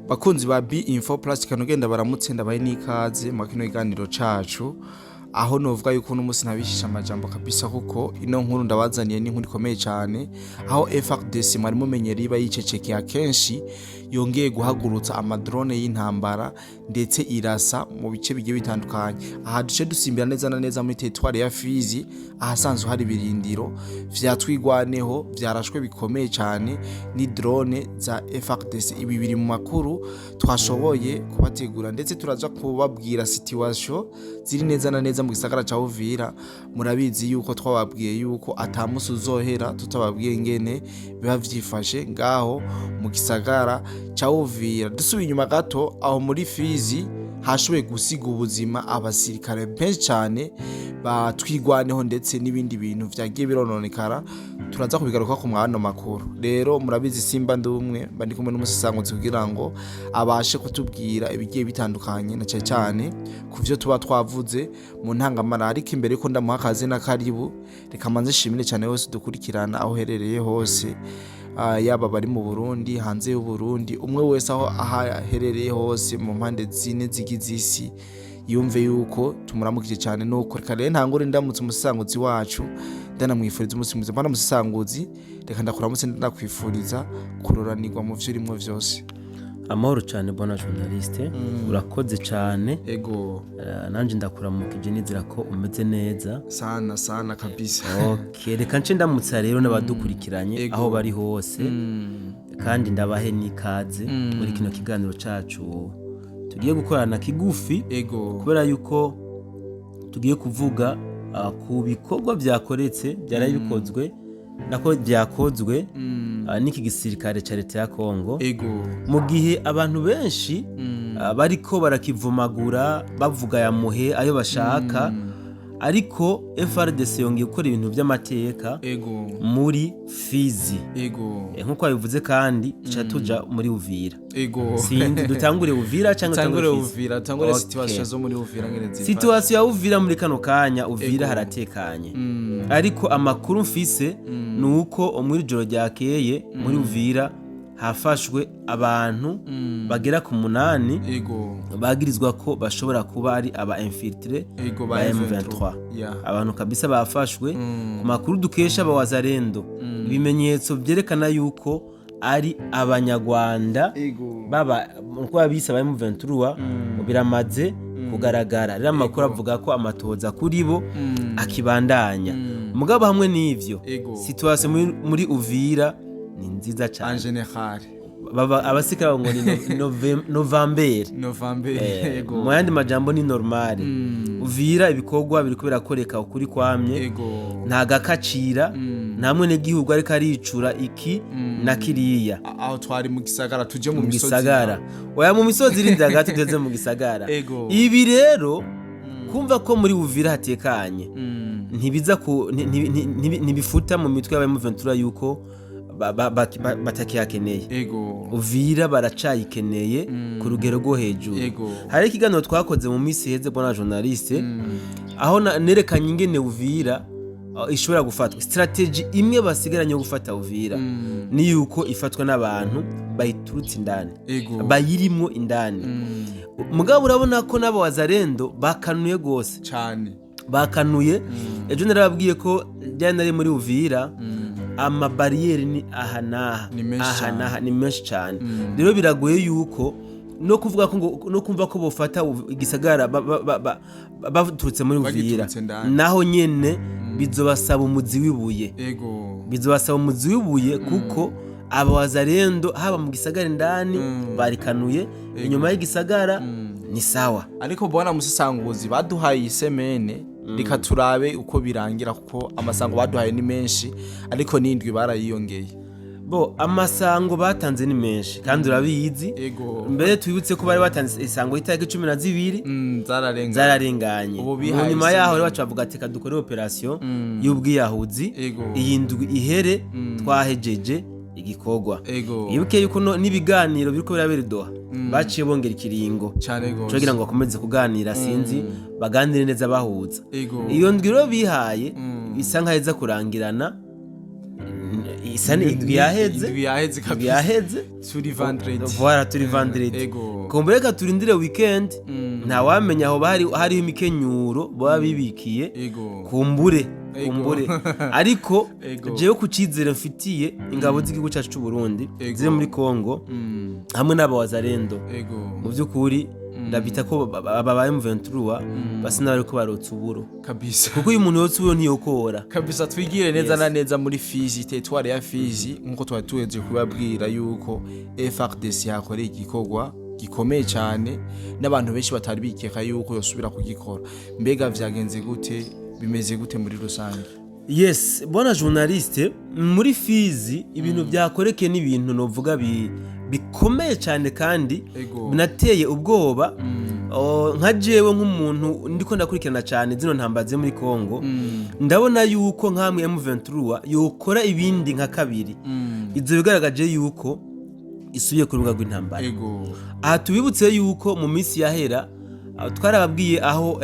bakunzi ba B Info Plus kanogenda baramutse ndabaye n'ikaze mu kino kiganiro cacu aho novuga yuko uno musi nabishisha amajambo kabisa kuko ino nkuru ndabazaniye ni nkuru ikomeye cyane aho FARDC mwari mumenyereye iba yicecekeye akenshi yongeye guhagurutsa amadrone y'intambara ndetse irasa mu bice bigiye bitandukanye aha duce dusimbira neza na neza muri territoire ya Fizi ahasanzwe hari birindiro vyatwigwaneho vyarashwe bikomeye cyane ni drone za FARDC ibi biri mu makuru twashoboye kubategura ndetse turaza kubabwira situation ziri neza na neza mu gisagara ca Uvira murabizi yuko twababwiye yuko atamusi uzohera tutababwiye ngene biba vyifashe ngaho mu gisagara ca Uvira dusubiye inyuma gato aho muri Fizi hashoboye gusiga ubuzima abasirikare benshi cyane batwigwaneho ndetse n'ibindi bintu vyagiye birononekara turaza kubigaruka ku mwano makuru rero murabizi simba ndumwe bandi kumwe n'umusisanguzi kugira ngo abashe kutubwira ibigiye bitandukanye na cyane kuvyo tuba twavuze mu ntangamara ariko imbere ko ndamuha akazi na karibu reka manze shimire cyane hose dukurikirana aho herereye hose yaba bari mu Burundi hanze y'u Burundi umwe wese aho aherereye hose mu mpande zine zigizisi yumve yuko tumuramukije cyane nuko reka rero ntangore ndamutse umusanguzi wacu ndanamwifuriza umusimuze bana umusanguzi reka ndakuramutse ndakwifuriza kuroranirwa mu vyo urimo vyose. Amahoro cyane bona journaliste urakoze cyane ego nanje ndakuramukije nizira ko umeze neza sana kabisa. Okay reka nce ndamutsa rero n'abadukurikiranye aho bari hose kandi ndabahe n'ikaze muri kino kiganiro cacu tugiye gukorana kigufi ego kubera yuko tugiye kuvuga ku bikorwa byakoretse byarabikozwe nako byakozwe niki gisirikare ca leta ya Kongo ego mu gihe abantu benshi bariko barakivumagura bavuga ya muhe ayo bashaka ariko FARDC yongeye gukora ibintu by'amateka ego muri Fizi ego nkuko bivuze kandi cha tuja muri Uvira ego sindi dutangure Uvira cyangwa tangure Uvira tangure situation zo muri Uvira ngereze situation ya Uvira muri kano kanya Uvira haratekanye ariko amakuru mfise nuko muri joro ryakeye muri Uvira hafashwe abantu bagera ku 8 ego bagirizwa ko bashobora kuba ari aba infiltré ba M23 abantu kabisa bafashwe ku makuru dukesha abawazarendo ibimenyetso byerekana yuko ari abanyarwanda baba kwa bisa ba M23 biramaze kugaragara rero amakuru avuga ko amatoza kuri bo akibandanya mugabo hamwe n'ivyo situation muri Uvira ni nziza cyane en general baba abasikara ngo ni November ego mu yandi majambo ni normal Uvira ibikorwa biri kubirakoreka ukuri kwamye ego nta gakacira namwe n'igihugu ariko aricura iki na kiriya aho twari mu gisagara tuje mu gisagara oya mu misozi irindi hagati tugeze mu gisagara ego ibi rero kumva ko muri Uvira hatekanye ntibiza ntibifuta mu mitwe y'abamuventura yuko batakihakeneye ego Uvira baracayikeneye ku rugero rwo hejuru hari ikiganiro twakoze mu minsi heze bona journaliste aho nerekanye ingene Uvira ishobora gufatwa strategy imwe basigaranye yo gufata Uvira ni yuko ifatwa n'abantu bayiturutse indani bayirimo indani mugabo urabona ko nabo wazarendo bakanuye gose cyane bakanuye ejo narababwiye ko byanari muri Uvira ama barriere ni ahanaha ni menshi cyane rero biragoye yuko no kuvuga ko no kumva ko bofata igisagara baturutse muri Uvira naho nyene bizobasaba umuzi wibuye bizobasaba umuzi wibuye kuko abawazarendo haba mu gisagara ndani barikanuye inyuma y'igisagara ni sawa ariko bona musisanguzi baduhaye isemene reka turabe uko birangira kuko amasango baduhaye ni menshi ariko n'indwi barayiyongeye bo amasango batanze ni menshi kandi urabizi mbere twibutse ko bari batanze isango itariki 12 zararenganye nyuma yaho rero bacavuga ati kadukore operation y'ubwiyahuzi iyi ndwi ihere twahejeje igikorwa yibuke yuko n'ibiganiro biriko birabera Doha baciye bongera ikiringo cyo ngo bakomeze kuganira sinzi baganire neza bahuza iyo ndwi rero bihaye bisa nkaheza kurangirana isani indwi yaheze turi vendredi voilà turi vendredi kumbure reka turindire weekend nta wamenya aho hariho imikenyuro baba bibikiye kumbure ariko jewe ku cizere mfitiye ingabo z'igihugu cyacu cy'u Burundi ziri muri Kongo hamwe n'abawazarendo mu by'ukuri ndabita ko ababaye mu 23 basina bari ko barotsa uburo kabisa kuko uyu muntu yotsa uburo ntiyokora kabisa. Twigire neza na neza muri Fizi, territoire ya Fizi, nkuko twatuweje kubabwira yuko FARDC yakora igikorwa gikomeye cyane n'abantu benshi batari bikeka yuko yosubira kugikora. Mbega vyagenze gute, bimeze gute muri rusange? Yes, bona journaliste, muri Fizi ibintu byakoreke n'ibintu novuga bikomeye cyane kandi binateye ubwoba. Nka jewe nk'umuntu ndiko ndakurikirana cyane zino ntambaze muri Kongo, ndabona yuko nkamwe M23 yokora ibindi nka kabiri. Izo bigaragaje yuko isubiye ku rubuga rw'intambara. Aha tubibutse yuko mu minsi yahera twarababwiye aho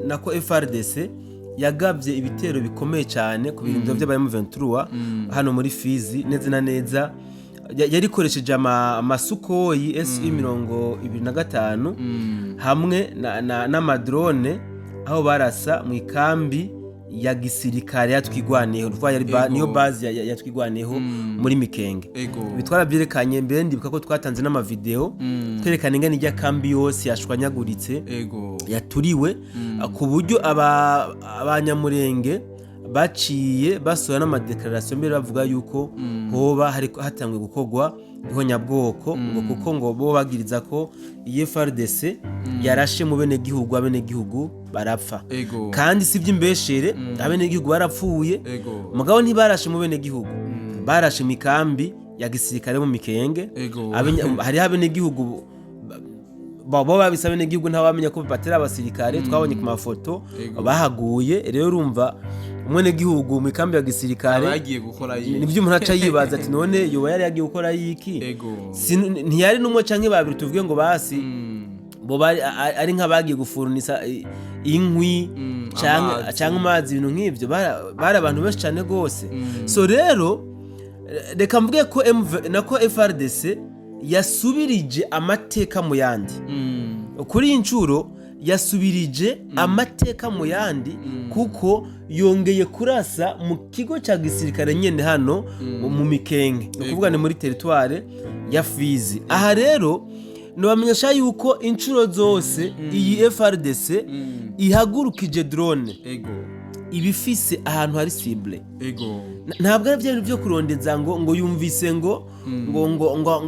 nako FARDC yagabye ibitero bikomeye cyane ku birindiro by'aba M23 hano muri Fizi neza na neza. Yarikoresheje amasukoyi SU-25 hamwe n'amadrone aho barasa mwikambi ya gisirikare yatwigwaneho niyo base yatwigwaneho muri Mikenge. Bitwara byerekanye mbere ndibuka ko twatanze n'amavideo twerekana ingene ijya kambi yose yashwanyaguritse yaturiwe ku buryo abanyamurenge baciye basora n'amadeclaration mbere bavuga yuko hoba hatangwe gukogwa ihonyabwoko kuko ngo bo bagiriza ko FARDC yarashe mu bene gihugu barapfa kandi sivyo imbeshere abene gihugu barapfuye mugabo ntibarashe mu bene gihugu barashe mikambi ya gisirikare mu Mikenge. Hari abene gihugu babo babisaba bene gihugu ntawamenya ko batera abasirikare twabonye ku mafoto bahaguye. Rero urumva umwene gihugu mu kambi ya gisirikare bagiye gukora nibyo umuntu aca yibaza ati none yoba yari yagiye gukora yiki ntiyari numwe canke babiri tuvuge ngo basi bo bari ari nk'abagiye gufurunisa inkwi canke amazi ibintu nk'ivyo bari abantu benshi cyane gose. So rero reka mvuge ko nako FARDC yasubirije amateka mu yandi kuri incuro yasubirije amateka mu yandi kuko yongeye kurasa mu kigo cya gisirikare nyene hano mu Mikenge ukuvuga ni muri territoire ya Fizi. Aha rero nobamenyesha yuko incuro zose iyi FARDC ihagurukije drone ibifise ahantu hari cible ntabwo ari byo byo kurondeza ngo yumvise ngo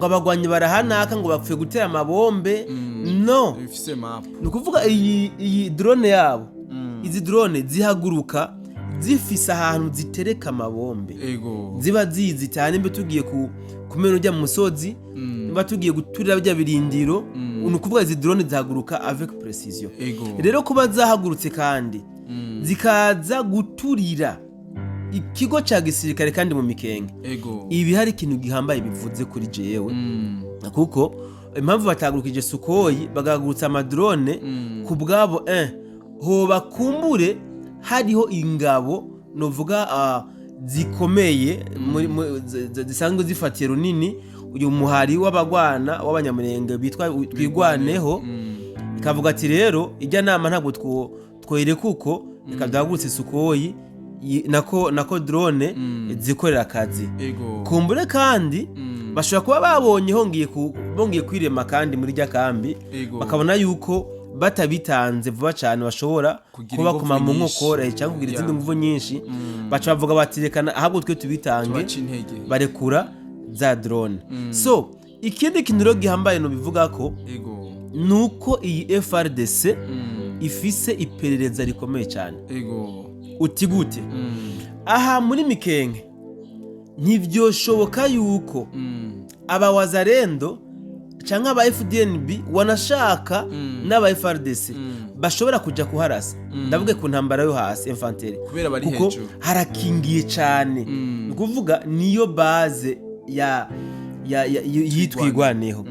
abagwanyi barahanaka ngo bapfuye gutera amabombe no bifise map. Nukuvuga iyi drone yabo izi drone zihaguruka zifise ahantu zitereka amabombe ziba zizi cyane mbe tugiye kumena ujya mu musozi mba tugiye guturira bya birindiro. Nukuvuga izi drone zihaguruka avec precision. Rero kuba zahagurutse kandi zikaza guturira ikigo cya gisirikare kandi mu Mikenge ibi hari ikintu gihambaye bivuze kuri jewe kuko impamvu batagurukije sukoyi bagagurutsa amadrone ku bwabo ho bakumbure hariho ingabo novuga zikomeye zisanzwe zifatiye runini uyu muhari w'abagwana w'abanyamurenge bitwa twigwaneho ikavuga ati rero ijya nama ntabwo twoyire kuko ikadagurutsa sukoyi nako drone zikorera akazi kumbure kandi bashobora kuba babonye bongeye kwirema kandi muri rya kambi bakabona yuko batabitanze vuba cyane bashobora kuba kuma mu nkokora cyangwa kugira izindi nguvu nyinshi baca bavuga batirekana ahubwo twe tubitange barekura za drone. So ikindi kintu rero gihambaye no bivuga ko nuko iyi FARDC ifise iperereza rikomeye cyane. Uti gute? Aha muri Mikenge ntivyoshoboka yuko abawazarendo canke aba FDNB wanashaka n'aba FARDC bashobora kuja kuharasa. Ndavuge ku ntambara yo hasi infantry kubera bari hejuru harakingiye cyane. Kuvuga niyo base yitwigwaneho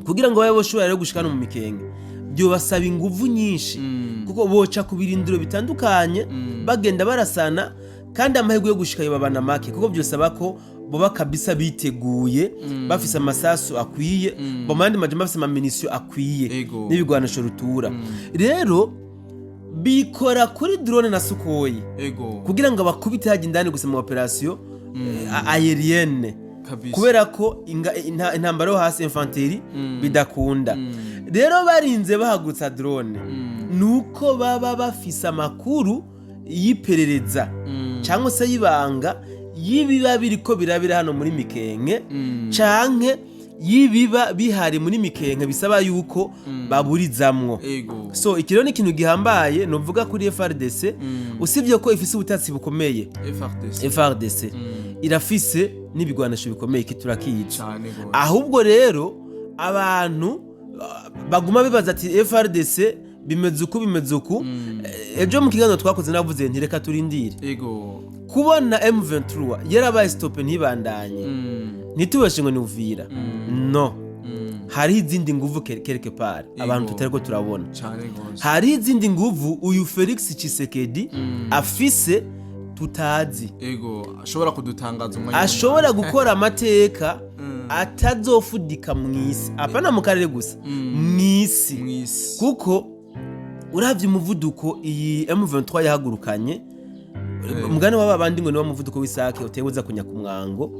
kugira ngo babe boshobora gushikana mu Mikenge byo basaba inguvu nyinshi kuko boca ku birindiro bitandukanye bagenda barasana kandi amahirwe yo gushika yabana make kuko byosaba ko boba kabisa biteguye bafise amasasu akwiye bomandi maje bafise amaminisio akwiye n'ibigwanisho rutura rero bikora kuri drone na sukoyi kugira ngo bakubite haje indani gusa mu operation aérienne kubera ko intambara yo hasi infanteri bidakunda rero barinze bahagurutsa drone nuko baba bafise amakuru yiperereza cyangwa se yibanga yibiba biriko birabira hano muri Mikenke canke yibiba bihari muri Mikenke bisaba yuko baburizamwo so ikiro ni kintu gihambaye novuga kuri FRDC usivye ko ifise ubutatsi bukomeye FRDC irafise n'ibigwanisho bikomeye kiturakica ahubwo rero abantu baguma bibaza ati FRDC bimeze uku ejo mu kiganiro twakoze navuze nti reka turindire kubona M23 yarabaye stop ntibandanye nitubashe ngo ni Uvira no hari izindi nguvu quelque part abantu tutariko turabona hari izindi nguvu uyu Felix Tshisekedi afise tutazi ashobora kudutangaza ashobora gukora amateka atazofudika mwisi apana mu karere gusa mwisi kuko uravye umuvuduko iyi M23 yahagurukanye mugane waba bandi ngo ni wa muvuduko w'isake utebuza kunya ku mwango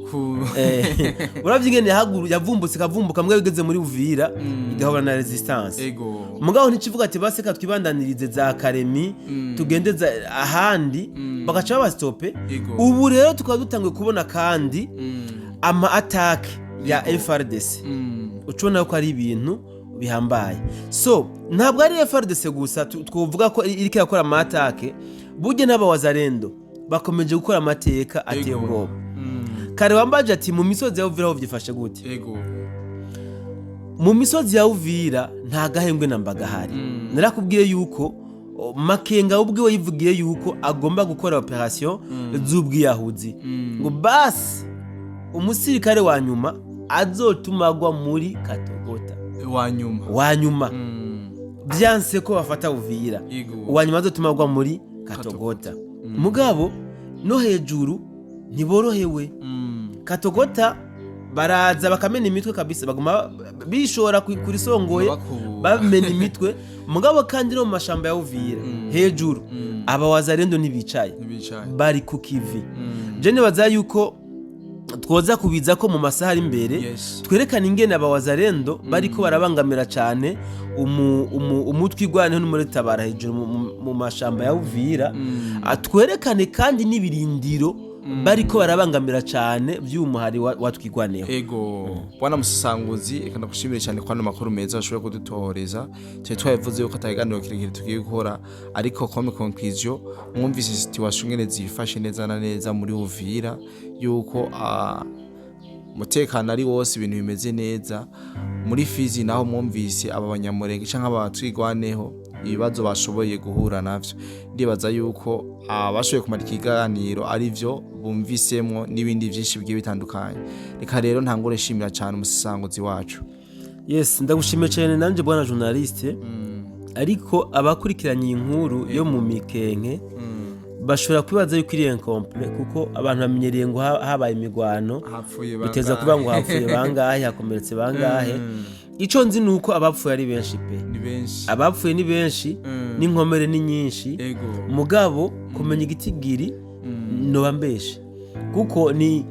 uravye ingene yavumbutse kavumbuka mbwa bigeze muri Uvira igahora na resistance mugabo ntikivuga ati baseka twibandanirize za Karemi tugendeza ahandi bagaca bastope ubu rero tukaba dutangiye kubona kandi ama attack ya FRDC ucona ko ari ibintu bihambaye so ntabwo ari FRDC gusa twovuga ko iriko yakora ama attack buje n'abawazarendo bakomeje gukora amateka ateye ubwoba kare wambaje ati mu misozi ya Uvira ho vyifashe gute mu misozi ya Uvira nta gahembwe nambaga hari narakubwiye yuko Makenga ubwiwe yivugiye yuko agomba gukora operation z'ubwiyahuzi ngo basi umusirikare wa nyuma azotumagwa muri Katogota wa nyuma byanse ko bafata Uvira wa nyuma azotumagwa muri Katogota mugabo no hejuru ntiborohewe Katogota baraza bakamena imitwe kabisa baguma bishora kuri songoye bamena imitwe mugabo kandi no mu mashamba ya Uvira hejuru abawazarendo ntibicaye bari ku kivi je nebaza yuko twoza kubiza ko mu masaha ari imbere twerekana ingene abawazarendo bariko barabangamira cyane umutwigwane n'umuretabara hejuru mu mashamba ya Uvira atwerekane kandi n'ibirindiro bariko barabangamira cyane by'umuhari watwigwaneho bwana musasanguzi ekana kushimire cyane kwa makuru meza ashobora kudutohoreza cyo twavuze yuko ataganiro kirekire tugiye gukora ariko comme conclusion mwumvise situation ngene zifashe neza na neza muri Uvira yuko mutekano ari wose ibintu bimeze neza muri Fizi naho mwumvise aba banyamurenge canke abatwigwaneho ibibazo bashoboye guhura navyo ndibaza yuko abashoboye kumara ikiganiro ari byo bumvisemwo n'ibindi byinshi bigiye bitandukanye reka rero ntangore nshimira cyane umusasanguzi wacu ndagushimiye cyane nanje bwana journaliste ariko abakurikiranye inkuru yo mu Mikenke bashobora kwibaza yuko iri incomplete kuko abantu bamenyereye ngo habaye imigwano biteza kuba ngo hapfuye bangahe hakomeretse bangahe ico nzi nuko abapfuye ari benshi pe abapfuye ni benshi n'inkomere ni nyinshi mugabo kumenya igitigiri no bambeshe kuko ni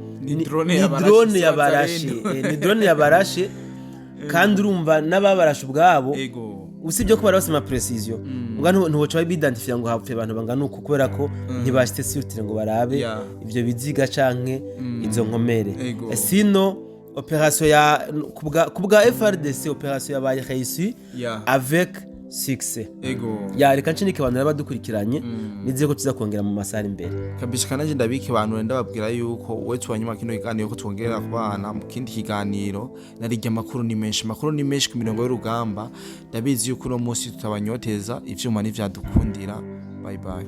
drone yabarashe kandi urumva n'ababarashe ubwabo usibye ko barabase ma precision mugano ntuboca bidentify ngo hapfuye abantu bangana uko kubera ko ntibashite surtire ngo barabe ivyo biziga canke izo nkomere sino opération ya kubwa FRDC opération yabaye réussi avec succès reka ncinike abantu badukurikiranye niziye ko tuza kongera mu masari imbere kabisa kanaje ndabike abantu ndababwira yuko wetu wanyuma kino kiganiro ko twongerera kubana mu kindi kiganiro narijya makuru ni menshi ku mirongo y'urugamba ndabizi yuko no munsi tutabanyoteza ivyuma n'ivyadukundira bye bye